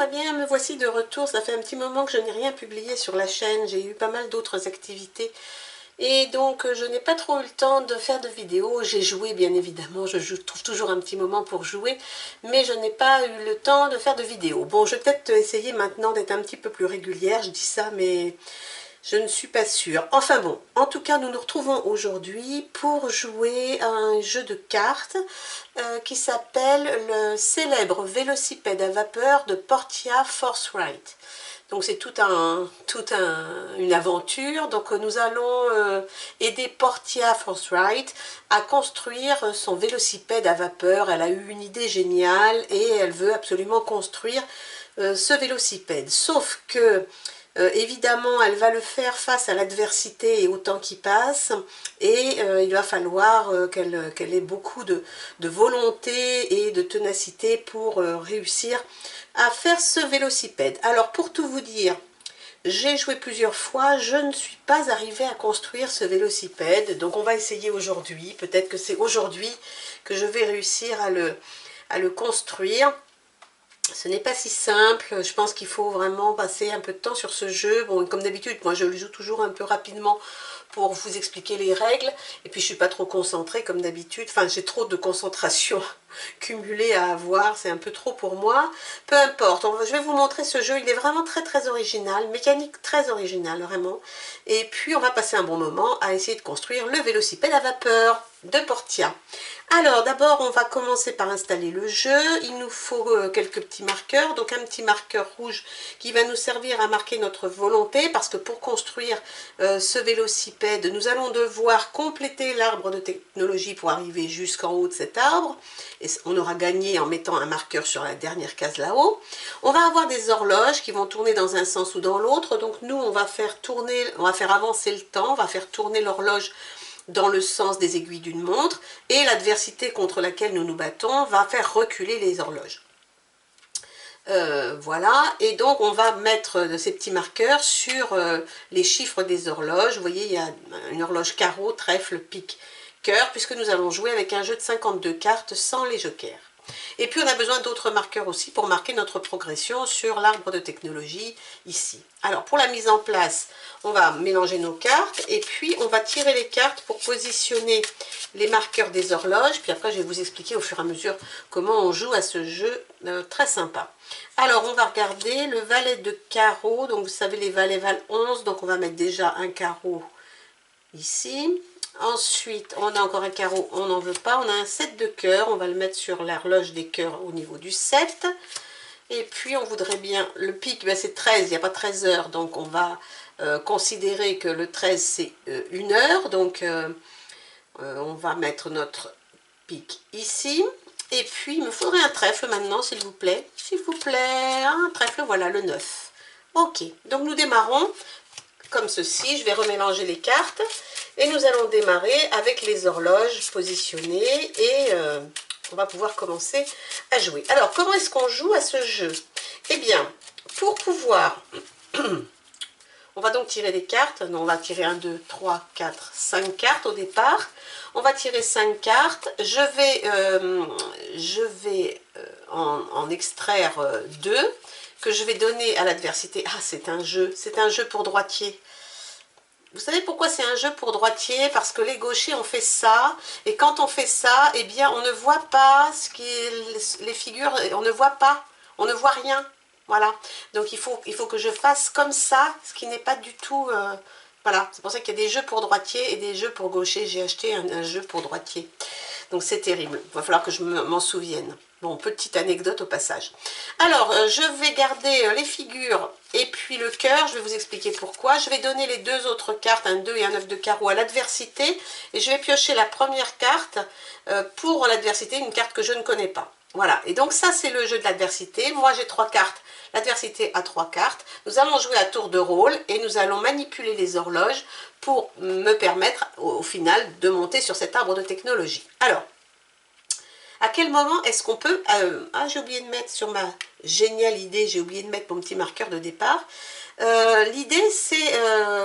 Bonjour, eh bien me voici de retour. Ça fait un petit moment que je n'ai rien publié sur la chaîne. J'ai eu pas mal d'autres activités. Et donc je n'ai pas trop eu le temps de faire de vidéos. J'ai joué bien évidemment, trouve toujours un petit moment pour jouer. Mais je n'ai pas eu le temps de faire de vidéos. Bon, je vais peut-être essayer maintenant d'être un petit peu plus régulière. Je dis ça, mais je ne suis pas sûre. Enfin bon, en tout cas, nous nous retrouvons aujourd'hui pour jouer à un jeu de cartes qui s'appelle le célèbre vélocipède à vapeur de Portia Forthright. Donc c'est une aventure. Donc nous allons aider Portia Forthright à construire son vélocipède à vapeur. Elle a eu une idée géniale et elle veut absolument construire ce vélocipède. Sauf que évidemment, elle va le faire face à l'adversité et au temps qui passe, et il va falloir qu'elle ait beaucoup de volonté et de ténacité pour réussir à faire ce vélocipède. Alors, pour tout vous dire, j'ai joué plusieurs fois, je ne suis pas arrivée à construire ce vélocipède, donc on va essayer aujourd'hui. Peut-être que c'est aujourd'hui que je vais réussir à le construire. Ce n'est pas si simple, je pense qu'il faut vraiment passer un peu de temps sur ce jeu. Bon, comme d'habitude, moi je le joue toujours un peu rapidement pour vous expliquer les règles. Et puis je suis pas trop concentrée comme d'habitude, enfin j'ai trop de concentration cumulée à avoir, c'est un peu trop pour moi. Peu importe, je vais vous montrer ce jeu, il est vraiment très original, mécanique très originale vraiment. Et puis on va passer un bon moment à essayer de construire le vélocipède à vapeur de Portia. Alors d'abord on va commencer par installer le jeu. Il nous faut quelques petits marqueurs, donc un petit marqueur rouge qui va nous servir à marquer notre volonté, parce que pour construire ce vélocipède nous allons devoir compléter l'arbre de technologie pour arriver jusqu'en haut de cet arbre, et on aura gagné en mettant un marqueur sur la dernière case là-haut. On va avoir des horloges qui vont tourner dans un sens ou dans l'autre, donc nous on va faire avancer le temps, on va faire tourner l'horloge dans le sens des aiguilles d'une montre, et l'adversité contre laquelle nous nous battons va faire reculer les horloges. Voilà, et donc on va mettre ces petits marqueurs sur les chiffres des horloges. Vous voyez, il y a une horloge carreau, trèfle, pique, cœur, puisque nous allons jouer avec un jeu de 52 cartes sans les jokers. Et puis on a besoin d'autres marqueurs aussi pour marquer notre progression sur l'arbre de technologie ici. Alors pour la mise en place, on va mélanger nos cartes et puis on va tirer les cartes pour positionner les marqueurs des horloges. Puis après je vais vous expliquer au fur et à mesure comment on joue à ce jeu très sympa. Alors on va regarder le valet de carreau. Donc vous savez, les valets valent 11, donc on va mettre déjà un carreau ici. Ensuite, on a encore un carreau, on n'en veut pas. On a un 7 de cœur, on va le mettre sur l'horloge des cœurs au niveau du 7. Et puis, on voudrait bien, le pic, ben c'est 13, il n'y a pas 13 heures. Donc, on va considérer que le 13, c'est 1 heure. Donc, on va mettre notre pic ici. Et puis, il me faudrait un trèfle maintenant, s'il vous plaît. S'il vous plaît, un trèfle, voilà, le 9. Ok, donc nous démarrons comme ceci. Je vais remélanger les cartes. Et nous allons démarrer avec les horloges positionnées et on va pouvoir commencer à jouer. Alors, comment est-ce qu'on joue à ce jeu? Eh bien, pour pouvoir... on va donc tirer des cartes. On va tirer 1, 2, 3, 4, 5 cartes au départ. On va tirer 5 cartes. Je vais en extraire 2 que je vais donner à l'adversité. Ah, c'est un jeu pour droitier. Vous savez pourquoi c'est un jeu pour droitier? Parce que les gauchers ont fait ça, et quand on fait ça, eh bien on ne voit pas ce qui est les figures, on ne voit pas, on ne voit rien. Voilà, donc il faut que je fasse comme ça, ce qui n'est pas du tout... voilà, c'est pour ça qu'il y a des jeux pour droitier et des jeux pour gaucher. J'ai acheté un jeu pour droitier, donc c'est terrible, il va falloir que je m'en souvienne. Bon, petite anecdote au passage. Alors, je vais garder les figures et puis le cœur. Je vais vous expliquer pourquoi. Je vais donner les 2 autres cartes, un 2 et un 9 de carreau, à l'adversité. Et je vais piocher la première carte pour l'adversité, une carte que je ne connais pas. Voilà, et donc ça, c'est le jeu de l'adversité. Moi, j'ai 3 cartes. L'adversité a 3 cartes. Nous allons jouer à tour de rôle et nous allons manipuler les horloges pour me permettre, au final, de monter sur cet arbre de technologie. Alors, à quel moment est-ce qu'on peut... ah, j'ai oublié de mettre sur ma géniale idée, j'ai oublié de mettre mon petit marqueur de départ. L'idée, c'est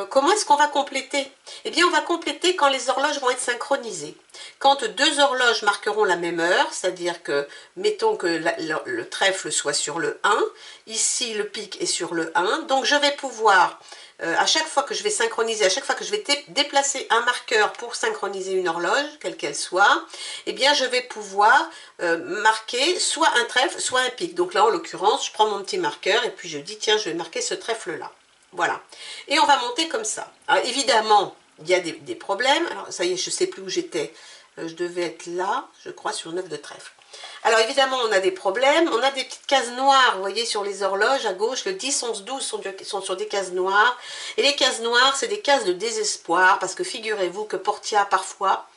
comment est-ce qu'on va compléter? Eh bien, on va compléter quand les horloges vont être synchronisées. Quand deux horloges marqueront la même heure, c'est-à-dire que, mettons que le trèfle soit sur le 1, ici le pic est sur le 1, donc je vais pouvoir, à chaque fois que je vais synchroniser, à chaque fois que je vais déplacer un marqueur pour synchroniser une horloge, quelle qu'elle soit, eh bien je vais pouvoir marquer soit un trèfle, soit un pic. Donc là, en l'occurrence, je prends mon petit marqueur et puis je dis, tiens, je vais marquer ce trèfle-là. Voilà. Et on va monter comme ça. Alors, évidemment, il y a des problèmes. Alors, ça y est, je ne sais plus où j'étais. Je devais être là, je crois, sur 9 de trèfle. Alors, évidemment, on a des problèmes. On a des petites cases noires, vous voyez, sur les horloges. À gauche, le 10, 11, 12 sont sur des cases noires. Et les cases noires, c'est des cases de désespoir. Parce que figurez-vous que Portia, parfois,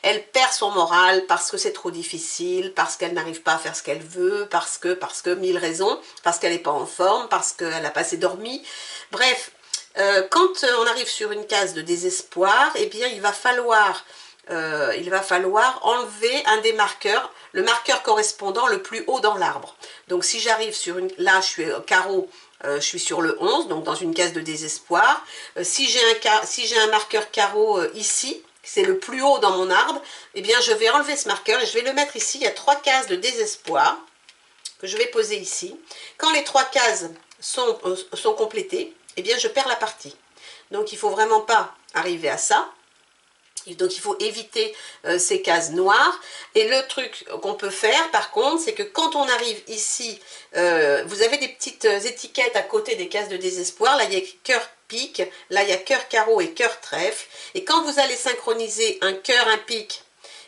elle perd son moral parce que c'est trop difficile, parce qu'elle n'arrive pas à faire ce qu'elle veut, parce que, mille raisons, parce qu'elle n'est pas en forme, parce qu'elle n'a pas assez dormi. Bref, quand on arrive sur une case de désespoir, eh bien, il va falloir enlever un des marqueurs, le marqueur correspondant le plus haut dans l'arbre. Donc, si j'arrive sur une... Là, je suis au carreau, je suis sur le 11, donc dans une case de désespoir. Si j'ai un marqueur carreau ici, c'est le plus haut dans mon arbre, eh bien je vais enlever ce marqueur et je vais le mettre ici. Il y a 3 cases de désespoir que je vais poser ici. Quand les 3 cases sont complétées, eh bien je perds la partie. Donc il ne faut vraiment pas arriver à ça. Donc il faut éviter ces cases noires. Et le truc qu'on peut faire par contre, c'est que quand on arrive ici, vous avez des petites étiquettes à côté des cases de désespoir. Là il y a cœur pique, là il y a cœur carreau et cœur trèfle. Et quand vous allez synchroniser un cœur, un pique,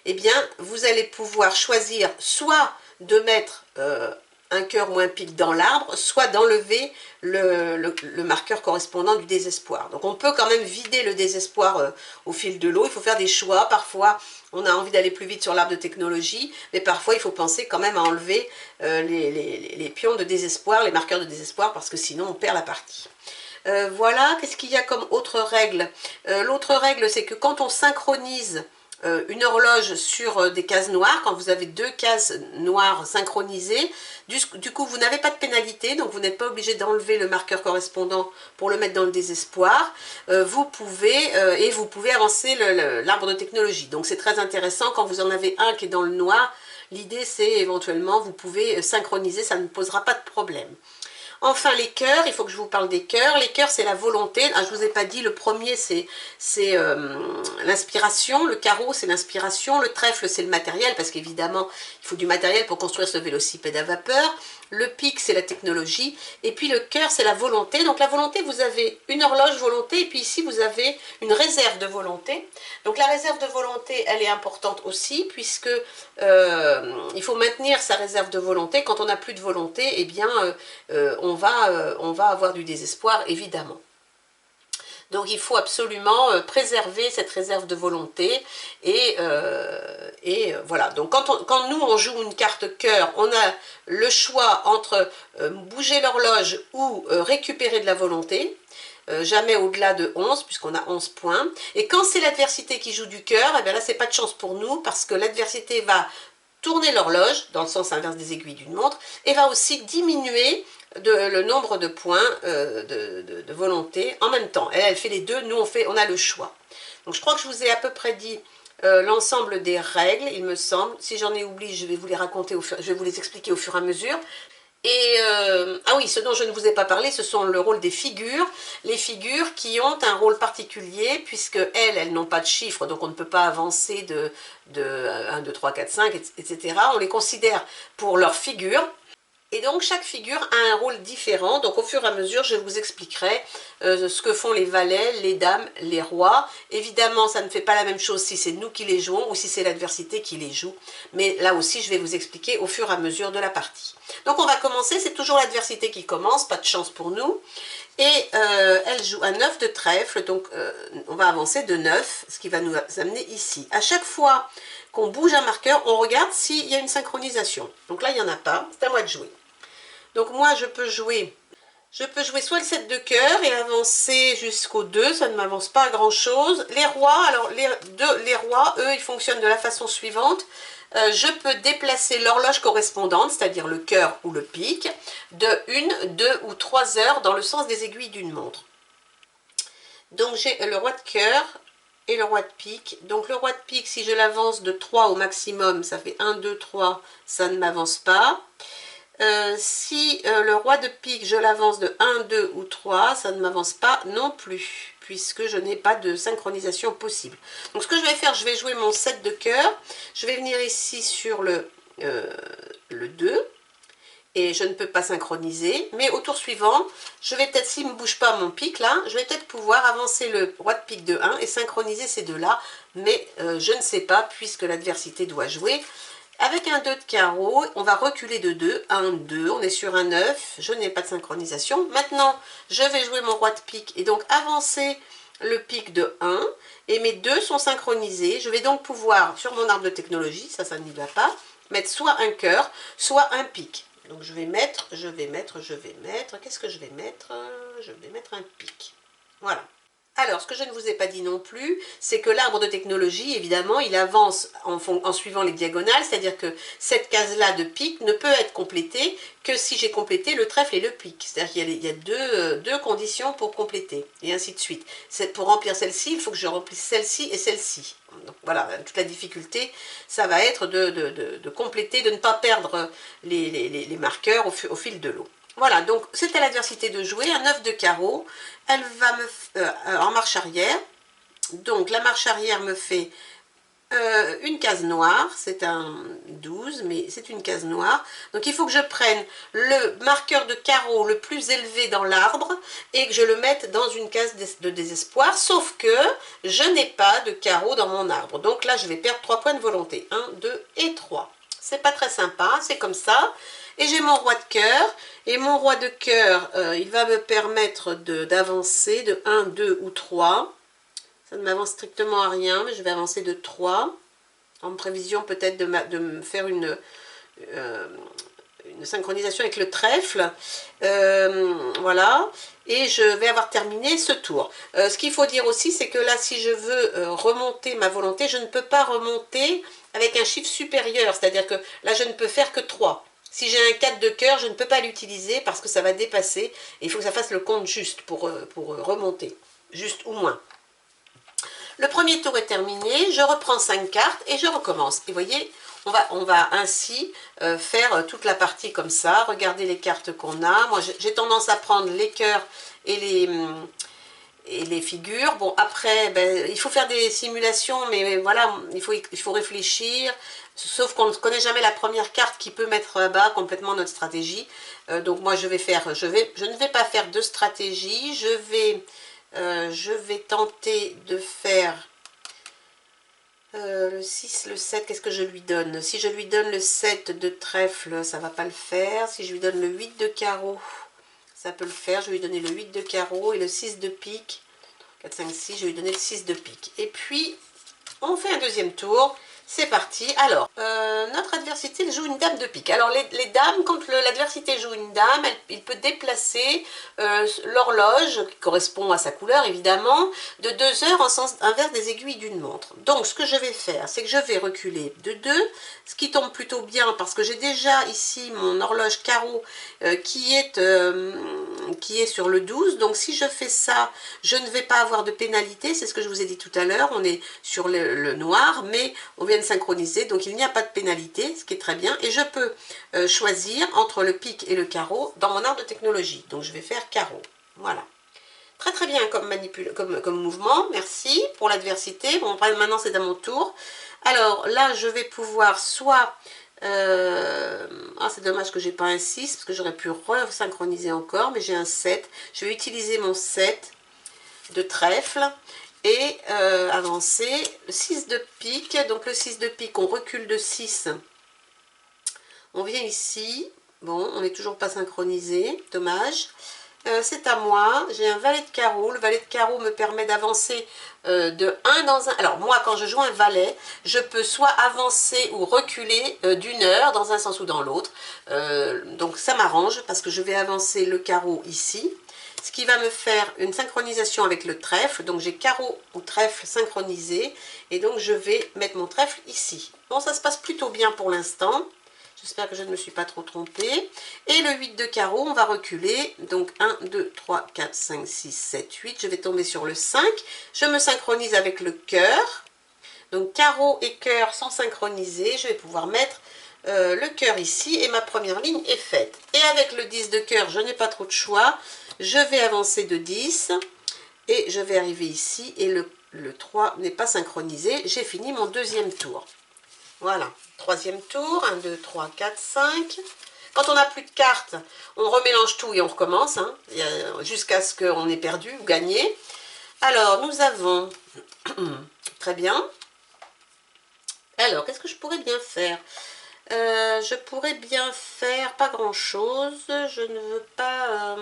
eh bien vous allez pouvoir choisir soit de mettre un cœur ou un pic dans l'arbre, soit d'enlever le marqueur correspondant du désespoir. Donc on peut quand même vider le désespoir au fil de l'eau. Il faut faire des choix. Parfois, on a envie d'aller plus vite sur l'arbre de technologie, mais parfois, il faut penser quand même à enlever les pions de désespoir, les marqueurs de désespoir, parce que sinon, on perd la partie. Voilà, qu'est-ce qu'il y a comme autre règle? L'autre règle, c'est que quand on synchronise une horloge sur des cases noires, quand vous avez 2 cases noires synchronisées, du coup vous n'avez pas de pénalité, donc vous n'êtes pas obligé d'enlever le marqueur correspondant pour le mettre dans le désespoir. Vous pouvez avancer l'arbre de technologie. Donc c'est très intéressant quand vous en avez un qui est dans le noir. L'idée c'est éventuellement vous pouvez synchroniser, ça ne posera pas de problème. Enfin, les cœurs, il faut que je vous parle des cœurs. Les cœurs, c'est la volonté. Ah, je ne vous ai pas dit, le premier, c'est l'inspiration. Le carreau, c'est l'inspiration. Le trèfle, c'est le matériel, parce qu'évidemment, il faut du matériel pour construire ce vélocipède à vapeur. Le pic, c'est la technologie. Et puis, le cœur, c'est la volonté. Donc, la volonté, vous avez une horloge volonté, et puis ici, vous avez une réserve de volonté. Donc, la réserve de volonté, elle est importante aussi, puisque il faut maintenir sa réserve de volonté. Quand on n'a plus de volonté, eh bien, on va avoir du désespoir, évidemment. Donc il faut absolument préserver cette réserve de volonté. Et voilà, donc quand nous on joue une carte cœur, on a le choix entre bouger l'horloge ou récupérer de la volonté. Jamais au-delà de 11, puisqu'on a 11 points. Et quand c'est l'adversité qui joue du cœur, eh bien là c'est pas de chance pour nous, parce que l'adversité va tourner l'horloge, dans le sens inverse des aiguilles d'une montre, et va aussi diminuer le nombre de points de volonté en même temps. Elle fait les deux, nous on a le choix. Donc je crois que je vous ai à peu près dit l'ensemble des règles, il me semble. Si j'en ai oublié, je vais vous les raconter, je vais vous les expliquer au fur et à mesure. Et ah oui, ce dont je ne vous ai pas parlé, ce sont le rôle des figures. Les figures qui ont un rôle particulier, puisque elles n'ont pas de chiffres, donc on ne peut pas avancer de 1, 2, 3, 4, 5, etc. On les considère pour leurs figures. Et donc chaque figure a un rôle différent, donc au fur et à mesure je vous expliquerai ce que font les valets, les dames, les rois. Évidemment ça ne fait pas la même chose si c'est nous qui les jouons ou si c'est l'adversité qui les joue, mais là aussi je vais vous expliquer au fur et à mesure de la partie. Donc on va commencer, c'est toujours l'adversité qui commence, pas de chance pour nous, et elle joue un 9 de trèfle, donc on va avancer de 9, ce qui va nous amener ici. À chaque fois qu'on bouge un marqueur, on regarde s'il y a une synchronisation. Donc là il n'y en a pas, c'est à moi de jouer. Donc moi je peux jouer soit le 7 de cœur et avancer jusqu'au 2, ça ne m'avance pas à grand chose. Les rois, alors les rois, eux, ils fonctionnent de la façon suivante. Je peux déplacer l'horloge correspondante, c'est-à-dire le cœur ou le pic, de 1, 2 ou 3 heures dans le sens des aiguilles d'une montre. Donc j'ai le roi de cœur, et le roi de pique. Donc le roi de pique, si je l'avance de 3 au maximum, ça fait 1, 2, 3, ça ne m'avance pas. Si le roi de pique, je l'avance de 1, 2 ou 3, ça ne m'avance pas non plus, puisque je n'ai pas de synchronisation possible. Donc ce que je vais faire, je vais jouer mon 7 de cœur, je vais venir ici sur le 2, et je ne peux pas synchroniser, mais au tour suivant, je vais peut-être, s'il ne me bouge pas mon pique là, je vais peut-être pouvoir avancer le roi de pique de 1 et synchroniser ces deux-là, mais je ne sais pas, puisque l'adversité doit jouer. Avec un 2 de carreau, on va reculer de 2, 1, 2, on est sur un 9, je n'ai pas de synchronisation. Maintenant, je vais jouer mon roi de pique et donc avancer le pique de 1, et mes deux sont synchronisés. Je vais donc pouvoir, sur mon arbre de technologie, ça n'y va pas, mettre soit un cœur, soit un pique. Donc je vais mettre, qu'est-ce que je vais mettre? Je vais mettre un pique. Voilà. Alors, ce que je ne vous ai pas dit non plus, c'est que l'arbre de technologie, évidemment, il avance en suivant les diagonales, c'est-à-dire que cette case-là de pique ne peut être complétée que si j'ai complété le trèfle et le pique. C'est-à-dire qu'il y a deux conditions pour compléter, et ainsi de suite. Pour remplir celle-ci, il faut que je remplisse celle-ci et celle-ci. Donc voilà, toute la difficulté, ça va être de compléter, de ne pas perdre les marqueurs au fil de l'eau. Voilà, donc c'est à l'adversité de jouer, un 9 de carreau, elle va me en marche arrière, donc la marche arrière me fait une case noire, c'est un 12, mais c'est une case noire, donc il faut que je prenne le marqueur de carreau le plus élevé dans l'arbre et que je le mette dans une case de désespoir, sauf que je n'ai pas de carreau dans mon arbre, donc là je vais perdre 3 points de volonté, 1, 2 et 3, c'est pas très sympa, c'est comme ça. Et j'ai mon roi de cœur, et mon roi de cœur, il va me permettre d'avancer de 1, 2 ou 3. Ça ne m'avance strictement à rien, mais je vais avancer de 3, en prévision peut-être de me faire une synchronisation avec le trèfle. Voilà, et je vais avoir terminé ce tour. Ce qu'il faut dire aussi, c'est que là, si je veux remonter ma volonté, je ne peux pas remonter avec un chiffre supérieur, c'est-à-dire que là, je ne peux faire que 3. Si j'ai un 4 de cœur, je ne peux pas l'utiliser parce que ça va dépasser. Et il faut que ça fasse le compte juste pour remonter, juste ou moins. Le premier tour est terminé, je reprends 5 cartes et je recommence. Et vous voyez, on va ainsi faire toute la partie comme ça. Regardez les cartes qu'on a. Moi, j'ai tendance à prendre les cœurs et les figures. Bon, après, il faut faire des simulations, mais voilà, il faut réfléchir. Sauf qu'on ne connaît jamais la première carte qui peut mettre à bas complètement notre stratégie. Donc moi, je ne vais pas faire de stratégie. Je vais tenter de faire le 6, le 7, qu'est-ce que je lui donne? Si je lui donne le 7 de trèfle, ça ne va pas le faire. Si je lui donne le 8 de carreau, ça peut le faire. Je vais lui donner le 8 de carreau et le 6 de pique. 4, 5, 6, je vais lui donner le 6 de pique. Et puis, on fait un deuxième tour. C'est parti. Alors, notre adversité, elle joue une dame de pique. Alors, les dames, quand l'adversité joue une dame, il peut déplacer l'horloge, qui correspond à sa couleur, évidemment, de 2 heures en sens inverse des aiguilles d'une montre. Donc, ce que je vais faire, c'est que je vais reculer de 2, ce qui tombe plutôt bien, parce que j'ai déjà ici mon horloge carreau qui est sur le 12. Donc, si je fais ça, je ne vais pas avoir de pénalité. C'est ce que je vous ai dit tout à l'heure. On est sur le noir, mais on vient de synchroniser, donc il n'y a pas de pénalité, ce qui est très bien. Et je peux choisir entre le pique et le carreau dans mon arbre de technologie. Donc je vais faire carreau. Voilà. Très très bien comme mouvement. Merci pour l'adversité. Bon, maintenant c'est à mon tour. Alors là, je vais pouvoir soit... c'est dommage que j'ai pas un 6, parce que j'aurais pu resynchroniser encore, mais j'ai un 7. Je vais utiliser mon 7 de trèfle et avancer. Le 6 de pique, donc le 6 de pique, on recule de 6. On vient ici. Bon, on n'est toujours pas synchronisé, dommage. C'est à moi, j'ai un valet de carreau. Le valet de carreau me permet d'avancer de 1 dans un... Alors moi, quand je joue un valet, je peux soit avancer ou reculer d'une heure dans un sens ou dans l'autre. Donc ça m'arrange parce que je vais avancer le carreau ici, ce qui va me faire une synchronisation avec le trèfle. Donc j'ai carreau ou trèfle synchronisé, et donc je vais mettre mon trèfle ici. Bon, ça se passe plutôt bien pour l'instant. J'espère que je ne me suis pas trop trompée. Et le 8 de carreau, on va reculer. Donc 1, 2, 3, 4, 5, 6, 7, 8. Je vais tomber sur le 5. Je me synchronise avec le cœur. Donc carreau et cœur sont synchronisés. Je vais pouvoir mettre le cœur ici et ma première ligne est faite. Et avec le 10 de cœur, je n'ai pas trop de choix. Je vais avancer de 10 et je vais arriver ici et le 3 n'est pas synchronisé. J'ai fini mon deuxième tour. Voilà, troisième tour, 1, 2, 3, 4, 5. Quand on n'a plus de cartes, on remélange tout et on recommence, hein, jusqu'à ce qu'on ait perdu ou gagné. Alors, nous avons, très bien. Alors, qu'est-ce que je pourrais bien faire? Je pourrais bien faire pas grand-chose. Je ne veux pas...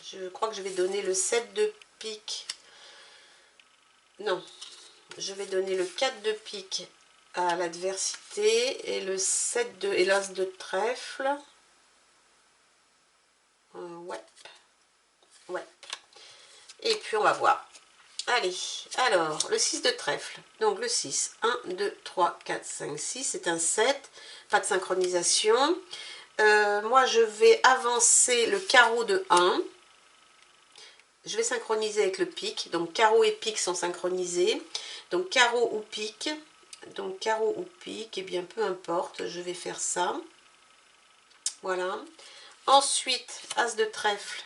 Je crois que je vais donner le 7 de pique. Non, je vais donner le 4 de pique à l'adversité et le 7 de et l'as de trèfle. Ouais. Ouais. Et puis on va voir. Allez, alors, le 6 de trèfle. Donc le 6, 1, 2, 3, 4, 5, 6, c'est un 7. Pas de synchronisation. Moi, je vais avancer le carreau de 1. Je vais synchroniser avec le pique. Donc carreau et pique sont synchronisés. Donc carreau ou pique. Donc carreau ou pique, et bien peu importe, je vais faire ça. Voilà. Ensuite, as de trèfle.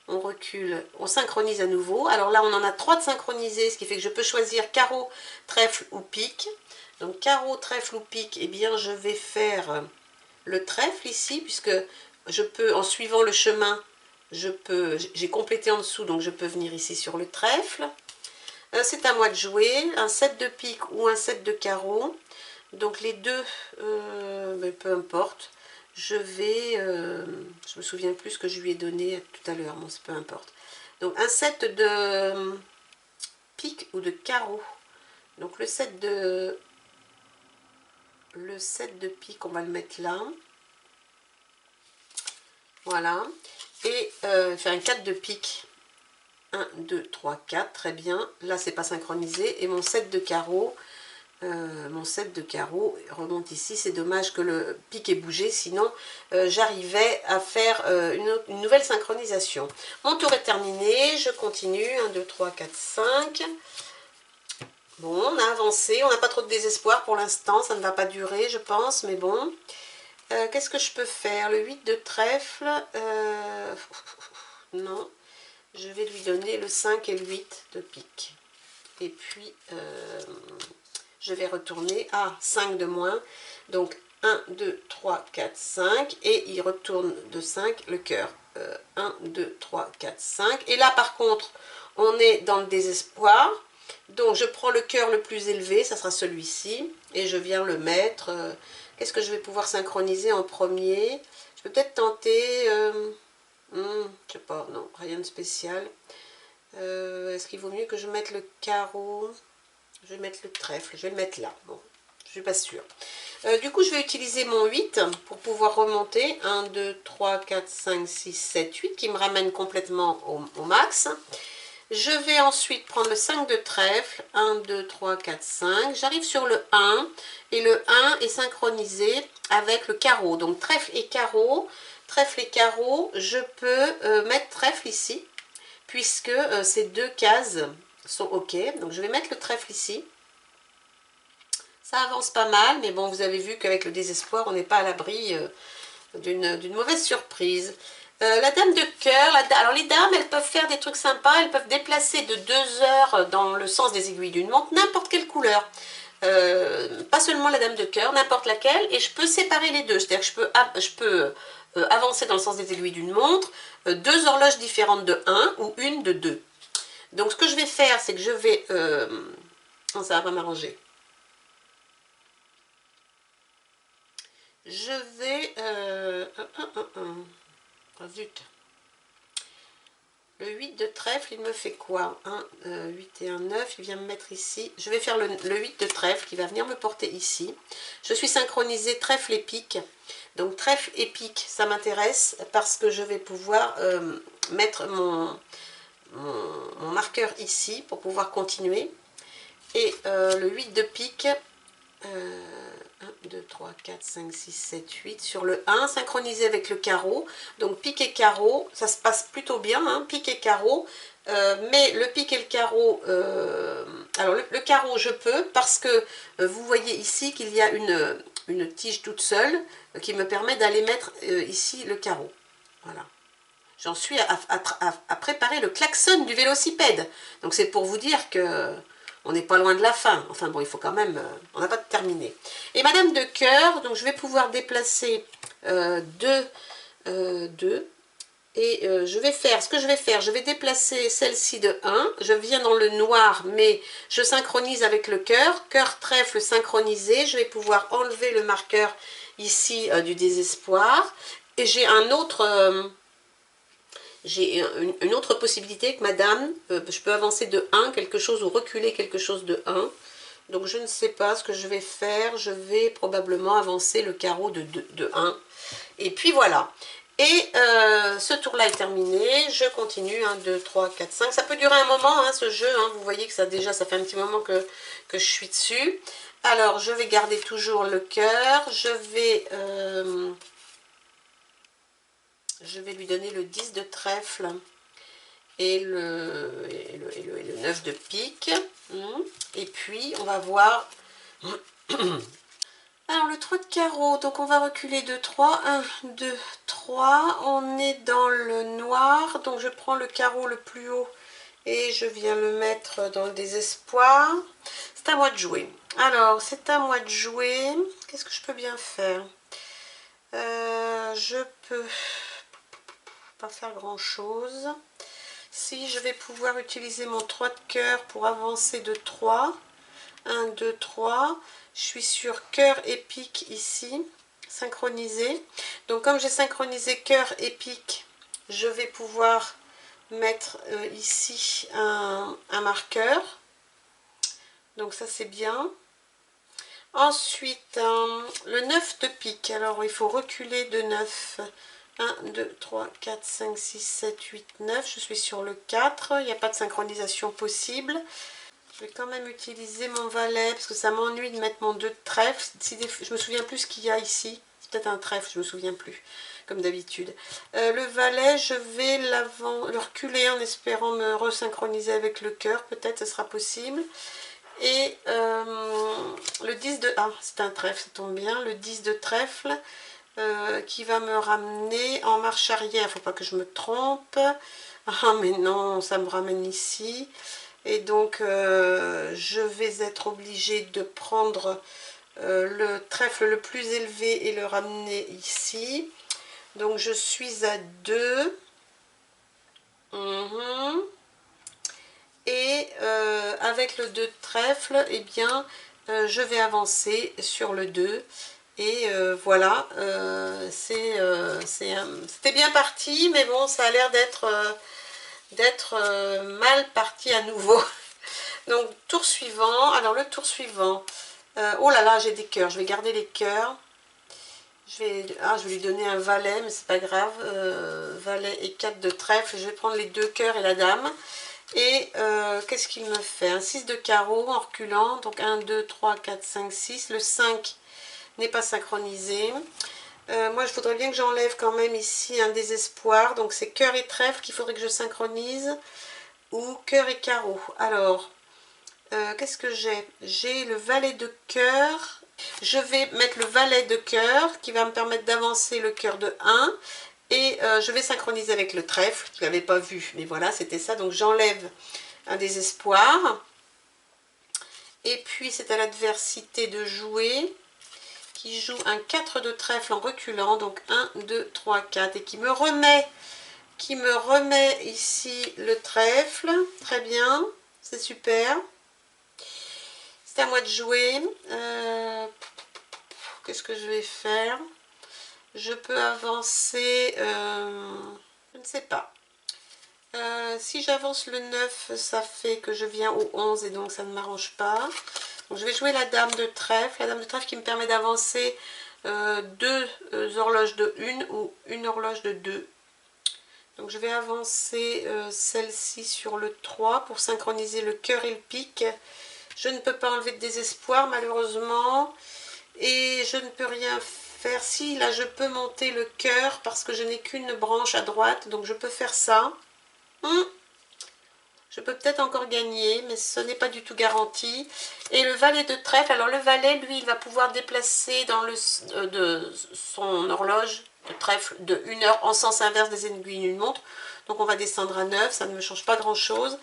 On recule, on synchronise à nouveau. Alors là, on en a 3 de synchronisés, ce qui fait que je peux choisir carreau, trèfle ou pique. Donc carreau, trèfle ou pique, eh bien je vais faire le trèfle ici, puisque je peux, en suivant le chemin, j'ai complété en dessous, donc je peux venir ici sur le trèfle. C'est à moi de jouer, un 7 de pique ou un 7 de carreau. Donc les deux, mais peu importe. Je me souviens plus ce que je lui ai donné tout à l'heure, bon, c'est peu importe. Donc un 7 de pique ou de carreau. Donc le 7 de pique, on va le mettre là. Voilà. Et faire un 4 de pique. 1, 2, 3, 4, très bien. Là, c'est pas synchronisé. Et mon 7 de carreau. Remonte ici. C'est dommage que le pic ait bougé, sinon j'arrivais à faire une nouvelle synchronisation. Mon tour est terminé, je continue. 1, 2, 3, 4, 5. Bon, on a avancé, on n'a pas trop de désespoir pour l'instant, ça ne va pas durer, je pense, mais bon. Qu'est-ce que je peux faire? Le 8 de trèfle, non, je vais lui donner le 5 et le 8 de pique. Et puis, je vais retourner à 5 de moins. Donc 1, 2, 3, 4, 5. Et il retourne de 5 le cœur. 1, 2, 3, 4, 5. Et là, par contre, on est dans le désespoir. Donc, je prends le cœur le plus élevé. Ça sera celui-ci. Et je viens le mettre. Qu'est-ce que je vais pouvoir synchroniser en premier? Je peux peut-être tenter... je sais pas, non, rien de spécial. Est-ce qu'il vaut mieux que je mette le carreau? Je vais mettre le trèfle, je vais le mettre là. Bon, je suis pas sûre. Du coup, je vais utiliser mon 8 pour pouvoir remonter. 1, 2, 3, 4, 5, 6, 7, 8 qui me ramène complètement au max. Je vais ensuite prendre le 5 de trèfle. 1, 2, 3, 4, 5. J'arrive sur le 1 et le 1 est synchronisé avec le carreau. Donc trèfle et carreau. Trèfle et carreau, je peux mettre trèfle ici puisque ces deux cases sont OK. Donc je vais mettre le trèfle ici. Ça avance pas mal, mais bon, vous avez vu qu'avec le désespoir, on n'est pas à l'abri d'une mauvaise surprise. La dame de cœur, alors les dames, elles peuvent faire des trucs sympas, elles peuvent déplacer de 2 heures dans le sens des aiguilles d'une montre, n'importe quelle couleur. Pas seulement la dame de cœur, n'importe laquelle, et je peux séparer les deux. C'est-à-dire que je peux avancer dans le sens des aiguilles d'une montre, 2 horloges différentes de 1 ou une de 2. Donc ce que je vais faire, c'est que je vais... non, ça va pas m'arranger. Je vais... Oh, zut. Le 8 de trèfle, il me fait quoi? 8 et 1, 9. Il vient me mettre ici. Je vais faire le 8 de trèfle qui va venir me porter ici. Je suis synchronisée trèfle et pique. Donc trèfle et pique, ça m'intéresse parce que je vais pouvoir mettre mon marqueur ici pour pouvoir continuer. et le 8 de pique. 1, 2, 3, 4, 5, 6, 7, 8 sur le 1, synchronisé avec le carreau. Donc pique et carreau, ça se passe plutôt bien, hein, pique et carreau. Mais le pique et le carreau, alors le carreau je peux parce que vous voyez ici qu'il y a une tige toute seule qui me permet d'aller mettre ici le carreau. Voilà. J'en suis à préparer le klaxon du vélocipède. Donc c'est pour vous dire que on n'est pas loin de la fin. Enfin bon, il faut quand même, on n'a pas terminé. Et Madame de Cœur, donc je vais pouvoir déplacer deux. Et je vais faire, ce que je vais faire, je vais déplacer celle-ci de 1. Je viens dans le noir, mais je synchronise avec le cœur. Cœur, trèfle, synchronisé. Je vais pouvoir enlever le marqueur ici du désespoir. Et j'ai un autre... j'ai une autre possibilité que madame, je peux avancer de 1 quelque chose ou reculer quelque chose de 1. Donc je ne sais pas ce que je vais faire. Je vais probablement avancer le carreau de 1. Et puis voilà. Et ce tour-là est terminé. Je continue. 1, 2, 3, 4, 5. Ça peut durer un moment, hein, ce jeu. Hein. Vous voyez que ça déjà, ça fait un petit moment que je suis dessus. Alors, je vais garder toujours le cœur. Je vais lui donner le 10 de trèfle et le 9 de pique. Et puis, on va voir... Alors, le 3 de carreau, donc on va reculer de 3. 1, 2, 3. On est dans le noir, donc je prends le carreau le plus haut et je viens le mettre dans le désespoir. C'est à moi de jouer. Alors, c'est à moi de jouer. Qu'est-ce que je peux bien faire? Je peux pas faire grand-chose. Si je vais pouvoir utiliser mon 3 de cœur pour avancer de 3. 1, 2, 3. Je suis sur cœur et pique ici, synchronisé. Donc comme j'ai synchronisé cœur et pique, je vais pouvoir mettre ici un marqueur. Donc ça c'est bien. Ensuite, le 9 de pique. Alors il faut reculer de 9. 1, 2, 3, 4, 5, 6, 7, 8, 9. Je suis sur le 4. Il n'y a pas de synchronisation possible. Je vais quand même utiliser mon valet parce que ça m'ennuie de mettre mon 2 de trèfle. Je me souviens plus ce qu'il y a ici. C'est peut-être un trèfle, je me souviens plus, comme d'habitude. Le valet, je vais le reculer en espérant me resynchroniser avec le cœur. Peut-être ce sera possible. Et le 10 de... Ah, c'est un trèfle, ça tombe bien. Le 10 de trèfle qui va me ramener en marche arrière. Il ne faut pas que je me trompe. Ah, mais non, ça me ramène ici. Et donc, je vais être obligée de prendre le trèfle le plus élevé et le ramener ici. Donc, je suis à 2. Et avec le 2 de trèfle, eh bien, je vais avancer sur le 2. Et voilà, c'était bien parti, mais bon, ça a l'air d'être mal parti à nouveau. Donc, tour suivant. Alors, le tour suivant. Oh là là, j'ai des cœurs. Je vais garder les cœurs. Je vais lui donner un valet, mais c'est pas grave. Valet et 4 de trèfle. Je vais prendre les 2 cœurs et la dame. Et qu'est-ce qu'il me fait? Un 6 de carreau en reculant. Donc, 1, 2, 3, 4, 5, 6. Le 5 n'est pas synchronisé. Moi, je voudrais bien que j'enlève quand même ici un désespoir. Donc, c'est cœur et trèfle qu'il faudrait que je synchronise. Ou cœur et carreau. Alors... qu'est-ce que j'ai? J'ai le valet de cœur. Je vais mettre le valet de cœur qui va me permettre d'avancer le cœur de 1. Et je vais synchroniser avec le trèfle. Je ne l'avais pas vu, mais voilà, c'était ça. Donc j'enlève un désespoir. Et puis c'est à l'adversité de jouer. Qui joue un 4 de trèfle en reculant. Donc 1, 2, 3, 4. Et qui me remet ici le trèfle. Très bien, c'est super. C'est à moi de jouer. Qu'est-ce que je vais faire? Je peux avancer... je ne sais pas. Si j'avance le 9, ça fait que je viens au 11 et donc ça ne m'arrange pas. Donc je vais jouer la dame de trèfle. La dame de trèfle qui me permet d'avancer 2 horloges de 1 ou une horloge de 2. Donc je vais avancer celle-ci sur le 3 pour synchroniser le cœur et le pique. Je ne peux pas enlever de désespoir malheureusement. Et je ne peux rien faire. Si, là je peux monter le cœur parce que je n'ai qu'une branche à droite. Donc je peux faire ça. Je peux peut-être encore gagner, mais ce n'est pas du tout garanti. Et le valet de trèfle, alors le valet, lui, il va pouvoir déplacer dans son horloge de trèfle de 1 heure en sens inverse des aiguilles d'une montre. Donc on va descendre à 9, ça ne me change pas grand-chose.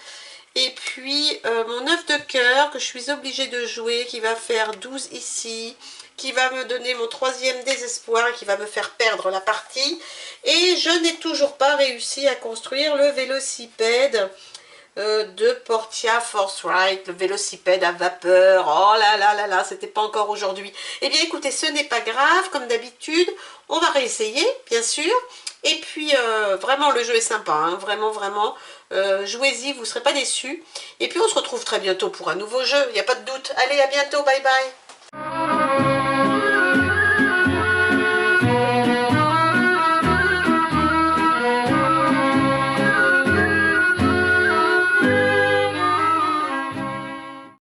Et puis mon 9 de cœur que je suis obligée de jouer, qui va faire 12 ici, qui va me donner mon 3e désespoir et qui va me faire perdre la partie. Et je n'ai toujours pas réussi à construire le vélocipède de Portia Forthright, le vélocipède à vapeur. Oh là là là là, c'était pas encore aujourd'hui. Eh bien écoutez, ce n'est pas grave, comme d'habitude, on va réessayer, bien sûr. Et puis vraiment le jeu est sympa, hein, vraiment vraiment. Jouez-y, vous ne serez pas déçus. Et puis on se retrouve très bientôt pour un nouveau jeu, il n'y a pas de doute. Allez, à bientôt, bye bye.